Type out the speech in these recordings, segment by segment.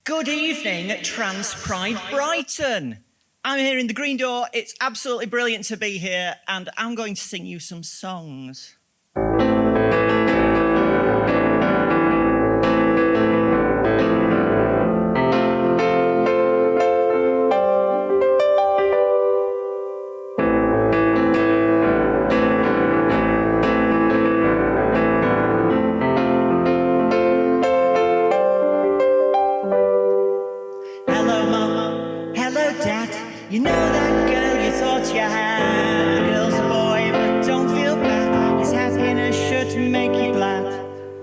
Good evening, Trans Pride Brighton. I'm here in the green door. It's absolutely brilliant to be here, and I'm going to sing you some songs. You know that girl you thought you had. The girl's a boy, but don't feel bad. His happiness should make you glad.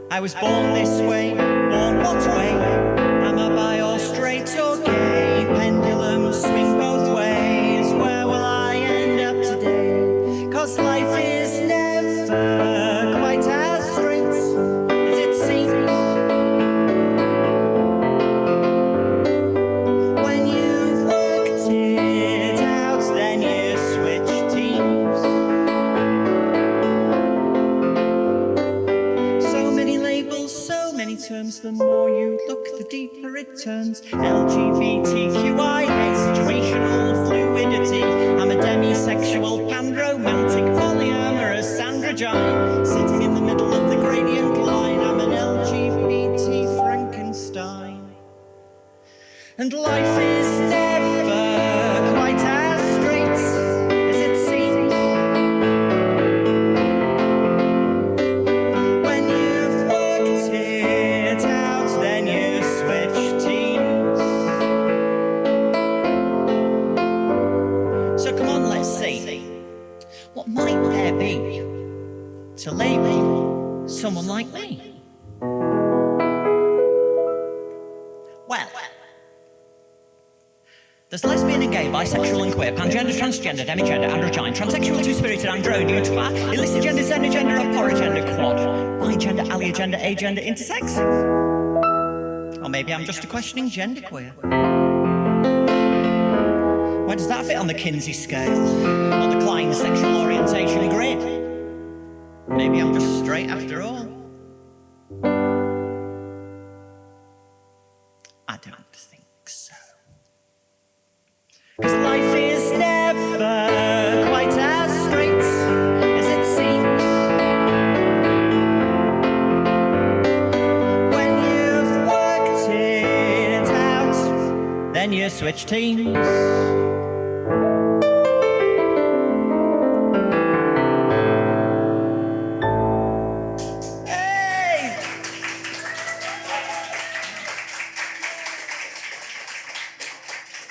I was born this way, born what way? Am I bi or straight or gay? Pendulums swing both ways. Where will I end up today? 'Cause life is never quite as straight as it seems. When you've worked it out, then you switch teams. So many labels, so many terms. The more you look, the deeper it turns. LGBTQIA, situational fluidity. I'm a demisexual, pan-romantic, polyamorous androgyne, sitting in the middle of the gradient line. I'm an LGBT Frankenstein. And life is never quite as straight as it seems. When you've worked it out, then you switch teams. So come on, let's see. What might there be to label someone like me? Well, there's lesbian and gay, bisexual and queer, pangender, transgender, demigender, androgyne, transsexual, two-spirited, android, twat, illicit gender, xenogender, or poragender, quad, bigender, aliagender, agender, intersex. Or maybe I'm just a questioning genderqueer. Where does that fit on the Kinsey scale? Or the Klein sexual orientation grid? Maybe I'm just straight after all. I don't think so. 'Cause life is never quite as straight as it seems. When you've worked it out, then you switch teams. Hey!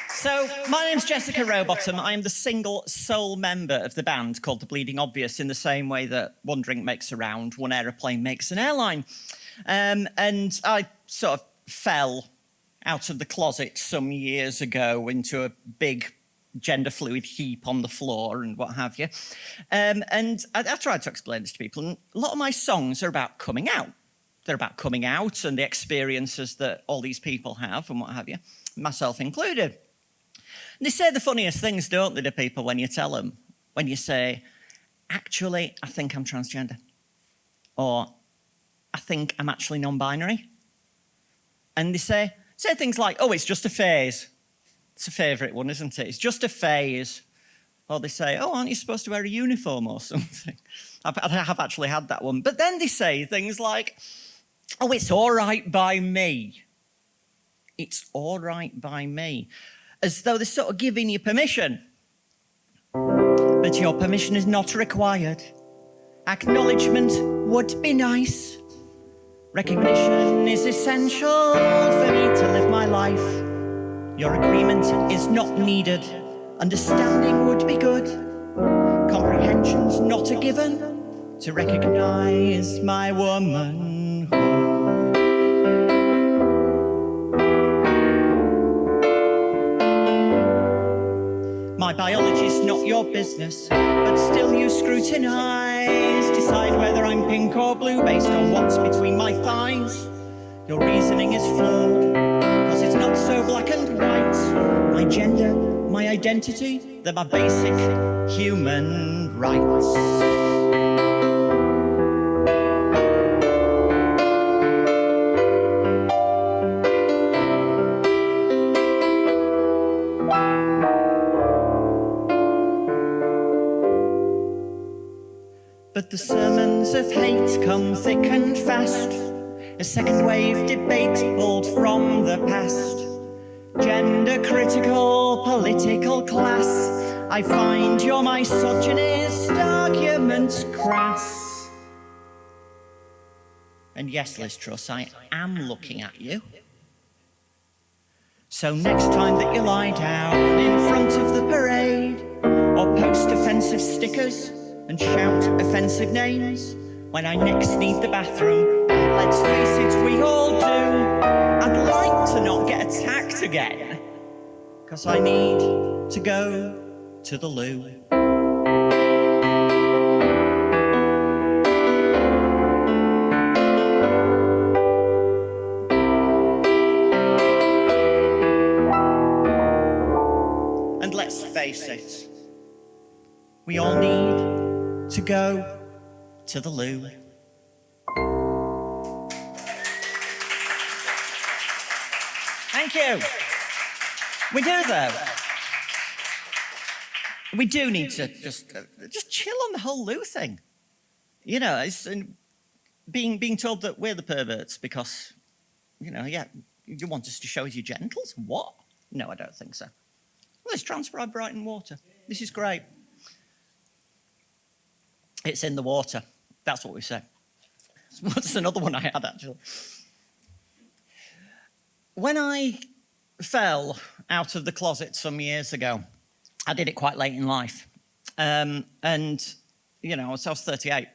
So, my name's Jessica Rowbottom. I am the single sole member of the band called The Bleeding Obvious, in the same way that one drink makes a round, one aeroplane makes an airline. And I sort of fell out of the closet some years ago into a big gender fluid heap on the floor and what have you. And I've tried to explain this to people, and a lot of my songs are about coming out. They're about coming out and the experiences that all these people have and what have you, myself included. And they say the funniest things, don't they, to people when you tell them? When you say, actually, I think I'm transgender. Or, I think I'm actually non-binary. And they say things like, oh, it's just a phase. It's a favourite one, isn't it? It's just a phase. Or they say, oh, aren't you supposed to wear a uniform or something? I have actually had that one. But then they say things like, oh, it's all right by me. It's all right by me. As though they're sort of giving you permission. But your permission is not required. Acknowledgement would be nice. Recognition is essential for me to live my life. Your agreement is not needed. Understanding would be good. Comprehension's not a given. To recognise my womanhood. My biology's not your business, but still you scrutinise. Decide whether I'm pink or blue based on what's between my thighs. Your reasoning is flawed, cause it's not so black and white. My gender, my identity, they're my basic human rights. But the sermons of hate come thick and fast. A second wave debate pulled from the past. Gender critical political class. I find your misogynist arguments crass. And yes, Liz Truss, I am looking at you. So next time that you lie down in front of the parade, or post offensive stickers and shout offensive names, when I next need the bathroom, let's face it, we all do, I'd like to not get attacked again, because I need to go to the loo. And let's face it, we all need to go to the loo. Thank you. We do, though. We do need to just chill on the whole loo thing. You know, it's being told that we're the perverts because, you know, yeah, you want us to show us your genitals? What? No, I don't think so. Well, it's transcribed Brighton water. This is great. It's in the water. That's what we say. What's another one I had, actually? When I fell out of the closet some years ago, I did it quite late in life. And, you know, I was 38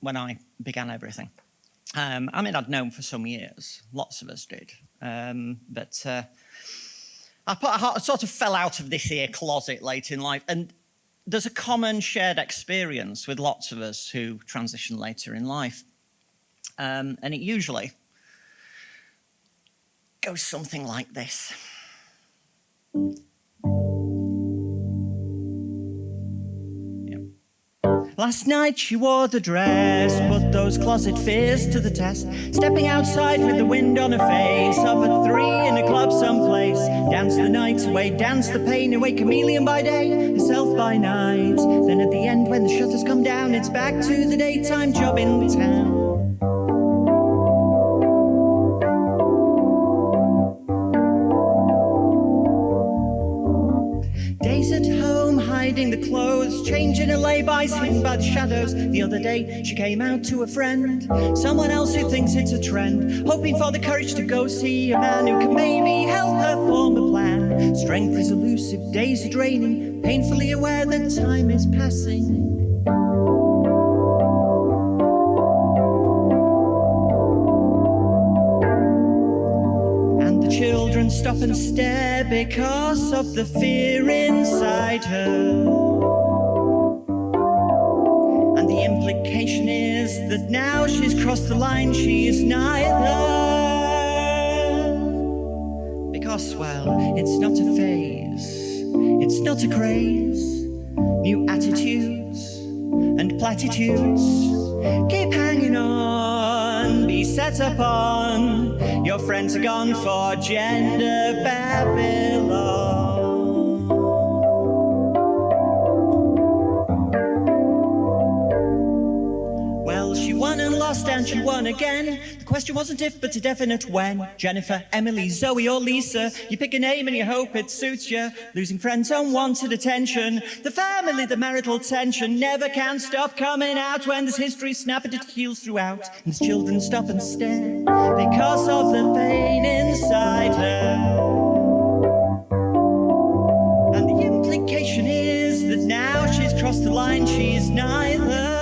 when I began everything. I mean, I'd known for some years. Lots of us did. But I sort of fell out of this here closet late in life. And there's a common shared experience with lots of us who transition later in life. And it usually goes something like this. Last night she wore the dress, put those closet fears to the test, stepping outside with the wind on her face, up at 3 in a club someplace, dance the night away, dance the pain away, chameleon by day, herself by night. Then at the end when the shutters come down, it's back to the daytime job in town. Days at home, hiding the clothes, changing a lay-by, seen by the shadows. The other day, she came out to a friend, someone else who thinks it's a trend, hoping for the courage to go see a man who can maybe help her form a plan. Strength is elusive, days are draining, painfully aware that time is passing. Children stop and stare because of the fear inside her. And the implication is that now she's crossed the line, she is neither. Because, well, it's not a phase, it's not a craze. New attitudes and platitudes keep hanging on, be set upon. Your friends are gone for gender Babylon. Well, she won and lost and she won again. The question wasn't if, but a definite when. Jennifer, Emily, Zoe or Lisa. You pick a name and you hope it suits you. Losing friends, unwanted attention. The family, the marital tension never can stop coming out when there's history snapping its heels throughout. And the children stop and stare because of the pain inside her. And the implication is that now she's crossed the line, she's neither.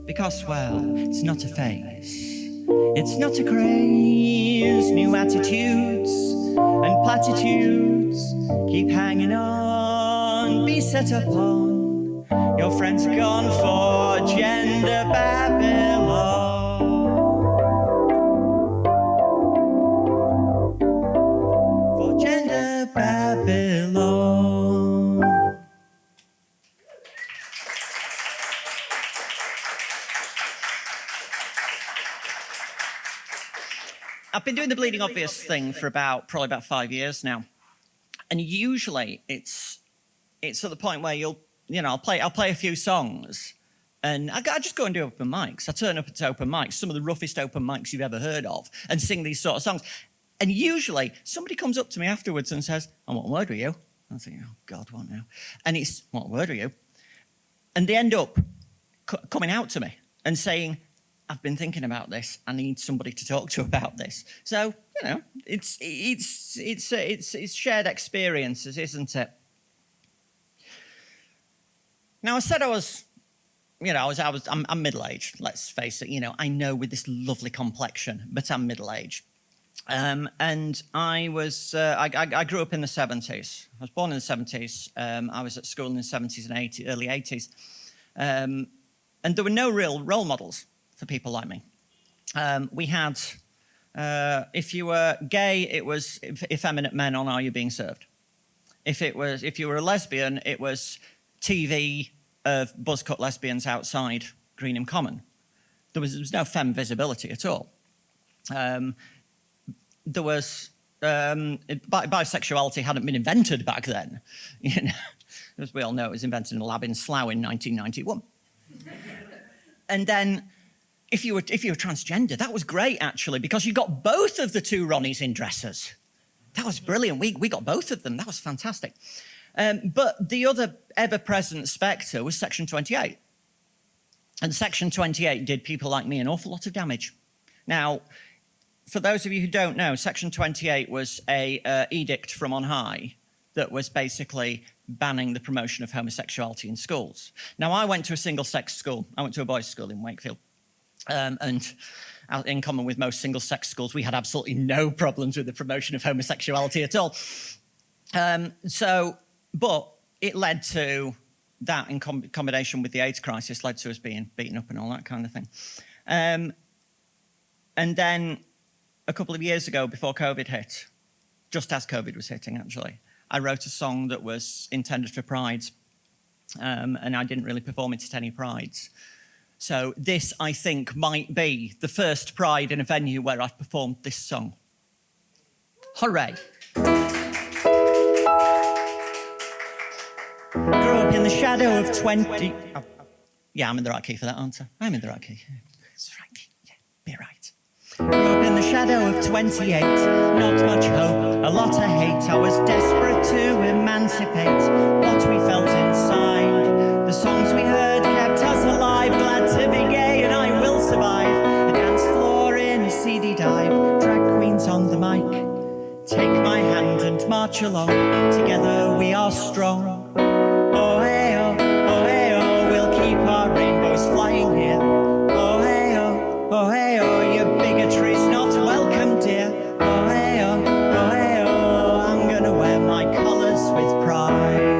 Because, well, it's not a phase, it's not a craze. New attitudes and platitudes keep hanging on, be set upon. Your friends are gone for gender Babylon. For gender Babylon. I've been doing the Bleeding Obvious thing for probably about 5 years now. And usually it's at the point where you'll I'll play a few songs, and I just go and do open mics. I turn up at open mics, some of the roughest open mics you've ever heard of, and sing these sort of songs. And usually somebody comes up to me afterwards and says, "And what word were you?" I think, "Oh God, what now?" And it's, "What word were you?" And they end up coming out to me and saying, "I've been thinking about this. I need somebody to talk to about this." So, it's shared experiences, isn't it? Now, I said I'm middle-aged, let's face it. I know with this lovely complexion, but I'm middle-aged. And I grew up in the 70s. I was born in the 70s. I was at school in the 70s and early 80s. And there were no real role models for people like me. We had, if you were gay, it was effeminate men on Are You Being Served? If you were a lesbian, it was TV of buzz-cut lesbians outside Greenham Common. There was no femme visibility at all. Bisexuality hadn't been invented back then. As we all know, it was invented in a lab in Slough in 1991. And then, if you were transgender, that was great actually, because you got both of the two Ronnies in dresses. That was brilliant. We got both of them. That was fantastic. But the other ever-present spectre was Section 28. And Section 28 did people like me an awful lot of damage. Now, for those of you who don't know, Section 28 was a edict from on high that was basically banning the promotion of homosexuality in schools. Now, I went to a single-sex school. I went to a boys' school in Wakefield. And in common with most single-sex schools, we had absolutely no problems with the promotion of homosexuality at all. But it led to that, in combination with the AIDS crisis, led to us being beaten up and all that kind of thing. And then a couple of years ago, before COVID hit, just as COVID was hitting, actually, I wrote a song that was intended for Prides, and I didn't really perform it at any Prides. So this, I think, might be the first Pride in a venue where I've performed this song. Hooray. Grew up in the shadow of 20... Oh, yeah, I'm in the right key for that answer. I'm in the right key. It's the right key. Yeah, be right. Grew up in the shadow of 28. Not much hope, a lot of hate. I was desperate to emancipate what we felt inside. The songs we heard kept us alive. Glad to be gay and I will survive. A dance floor in a seedy dive. Drag queens on the mic. Take my hand and march along. Together we are strong. Oh hey oh, oh hey oh, we'll keep our rainbows flying here. Oh hey oh, your bigotry's not welcome, dear. Oh hey oh, I'm gonna wear my colours with pride.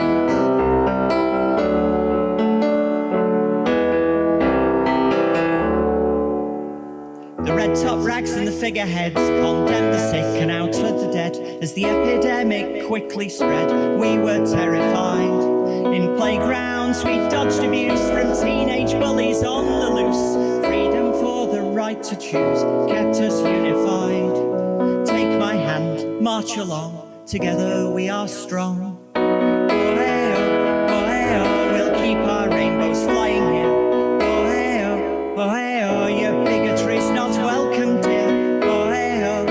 The red top rags and the figureheads condemned the sick and outed the dead. As the epidemic quickly spread, we were terrified. In playgrounds, we dodged abuse from teenage bullies on the loose. Freedom for the right to choose kept us unified. Take my hand, march along, together we are strong. Oh hey oh, we'll keep our rainbows flying here. Oh hey oh, your bigotry's not welcome, dear. Oh hey oh,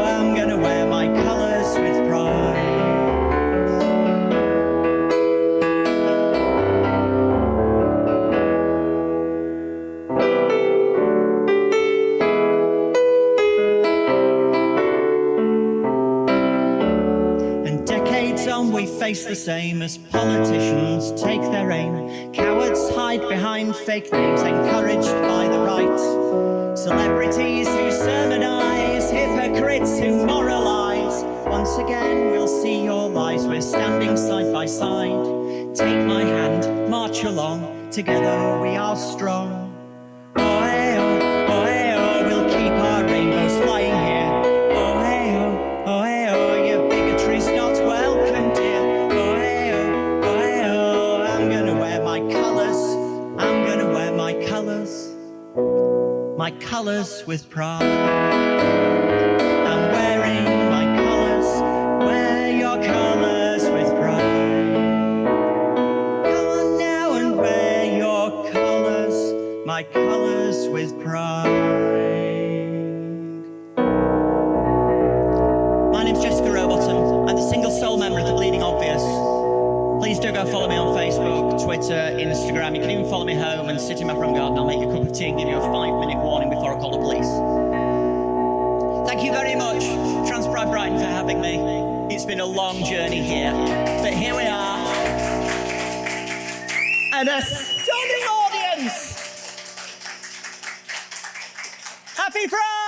I'm gonna wear my colours with pride. We face the same as politicians take their aim. Cowards hide behind fake names, encouraged by the right. Celebrities who sermonise, hypocrites who moralise. Once again we'll see your lies, we're standing side by side. Take my hand, march along, together we are strong. Oh hey oh, we'll keep our rainbows flying here. Oh hey oh, your bigotry's not welcome, dear. My colours with pride. I'm wearing my colours. Wear your colours with pride. go follow me on Facebook, Twitter, Instagram. You can even follow me home and sit in my front garden. I'll make you a cup of tea and give you a 5-minute warning before I call the police. Thank you very much, Trans Pride Brighton, for having me. It's been a long journey here, but here we are. And a stunning audience. Happy Pride!